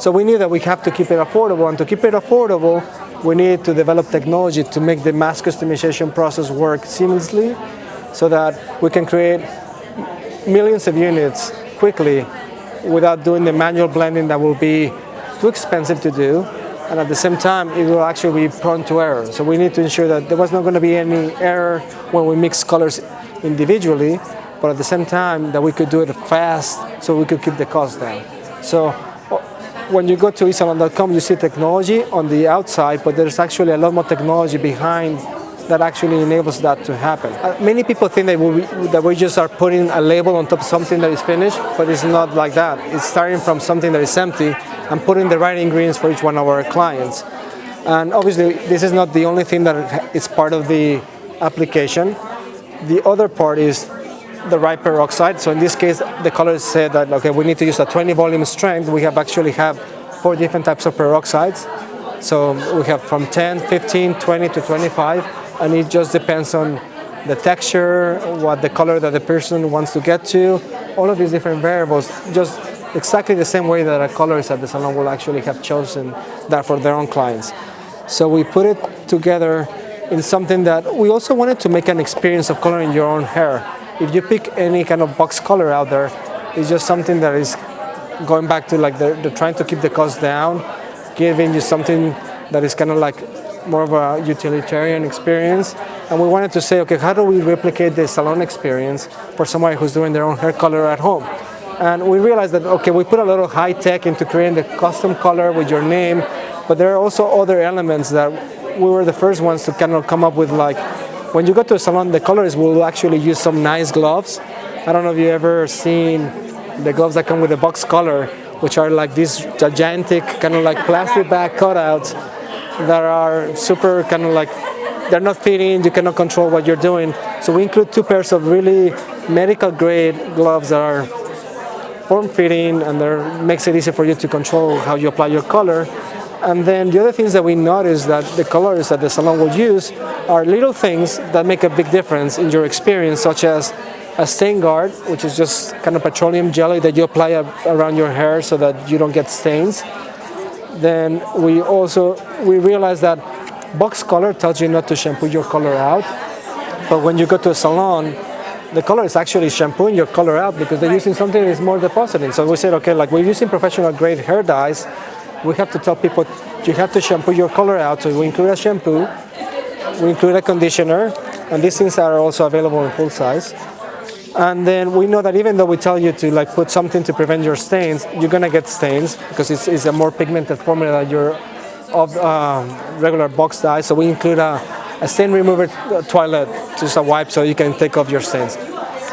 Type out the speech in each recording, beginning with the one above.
So we knew that we have to keep it affordable, and to keep it affordable, we needed to develop technology to make the mass customization process work seamlessly so that we can create millions of units quickly without doing the manual blending that will be too expensive to do, and at the same time it will actually be prone to error. So we need to ensure that there was not going to be any error when we mix colors individually, but at the same time that we could do it fast so we could keep the cost down. So when you go to eSalon.com, you see technology on the outside, but there's actually a lot more technology behind that actually enables that to happen. Many people think that we just are putting a label on top of something that is finished, but it's not like that. It's starting from something that is empty and putting the right ingredients for each one of our clients. And obviously, this is not the only thing that is part of the application. The other part is the right peroxide. So in this case, the color said that, okay, we need to use a 20 volume strength. We have 4 different types of peroxides. So we have from 10, 15, 20 to 25, and it just depends on the texture, what the color that the person wants to get to, all of these different variables, just exactly the same way that a colorist at the salon will actually have chosen that for their own clients. So we put it together in something that we also wanted to make an experience of coloring your own hair. If you pick any kind of box color out there, it's just something that is going back to like they're trying to keep the cost down, giving you something that is kind of like more of a utilitarian experience. And we wanted to say, okay, how do we replicate the salon experience for somebody who's doing their own hair color at home? And we realized that, okay, we put a lot of high tech into creating the custom color with your name, but there are also other elements that we were the first ones to kind of come up with. Like when you go to a salon, the colorists will actually use some nice gloves. I don't know if you've ever seen the gloves that come with a box color, which are like these gigantic kind of like plastic bag cutouts that are super kind of like, they're not fitting, you cannot control what you're doing. So we include 2 pairs of really medical grade gloves that are form-fitting, and that makes it easy for you to control how you apply your color. And then the other things that we noticed that the colorists at the salon will use are little things that make a big difference in your experience, such as a stain guard, which is just kind of petroleum jelly that you apply around your hair so that you don't get stains. Then we realized that box color tells you not to shampoo your color out, but when you go to a salon, the color is actually shampooing your color out because they're using something that is more depositing. So we said, okay, like we're using professional grade hair dyes, we have to tell people you have to shampoo your color out. So we include a shampoo, we include a conditioner, and these things are also available in full size. And then we know that even though we tell you to like put something to prevent your stains, you're gonna get stains because it's a more pigmented formula of regular box dye. So we include a stain remover toilet, just a wipe so you can take off your stains.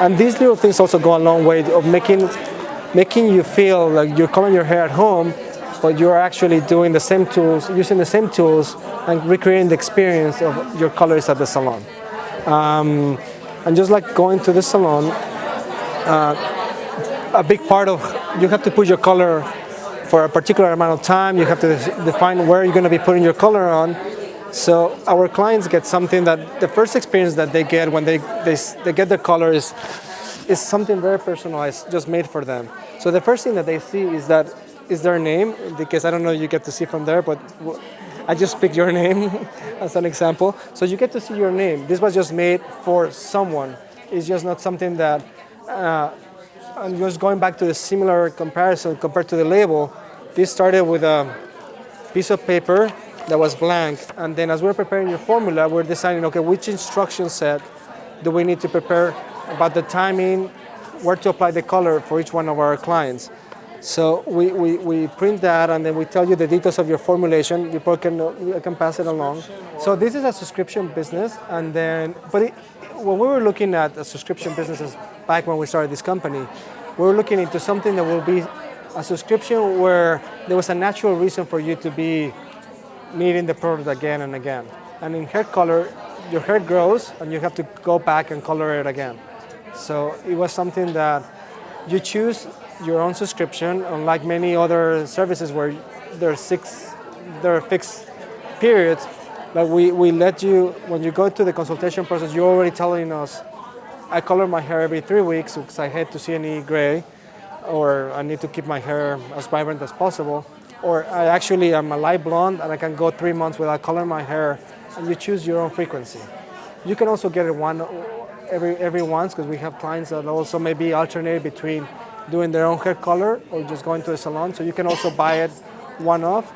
And these little things also go a long way of making you feel like you're coloring your hair at home, but you're actually doing the same tools, using the same tools, and recreating the experience of your colors at the salon. And just like going to the salon, a big part of, you have to put your color for a particular amount of time. You have to define where you're going to be putting your color on. So our clients get something that the first experience that they get when they get their color is something very personalized, just made for them. So the first thing that they see is their name, because I don't know if you get to see from there, but I just picked your name as an example. So you get to see your name. This was just made for someone. It's just not something that, and just going back to the similar comparison compared to the label, this started with a piece of paper that was blank. And then as we're preparing your formula, we're deciding, okay, which instruction set do we need to prepare about the timing, where to apply the color for each one of our clients. So we print that, and then we tell you the details of your formulation. People can pass it along. So this is a subscription business, and then, when we were looking at a subscription businesses back when we started this company, we were looking into something that will be a subscription where there was a natural reason for you to be needing the product again and again. And in hair color, your hair grows, and you have to go back and color it again. So it was something that you choose your own subscription, unlike many other services where there are fixed periods. Like we let you, when you go to the consultation process, you're already telling us, I color my hair every 3 weeks because I hate to see any gray, or I need to keep my hair as vibrant as possible. or I actually am a light blonde and I can go 3 months without coloring my hair, and you choose your own frequency. You can also get it every once, because we have clients that also maybe alternate between doing their own hair color or just going to a salon, so you can also buy it one-off.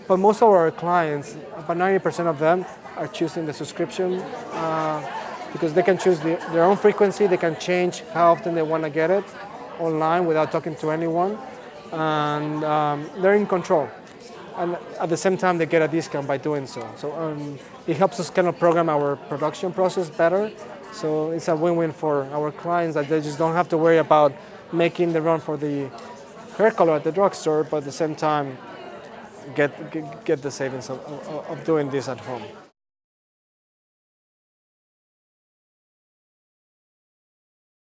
But most of our clients, about 90% of them, are choosing the subscription because they can choose their own frequency, they can change how often they want to get it online without talking to anyone, and they're in control. And at the same time, they get a discount by doing so. So it helps us kind of program our production process better. So it's a win-win for our clients, that they just don't have to worry about making the run for the hair color at the drugstore, but at the same time get the savings of doing this at home.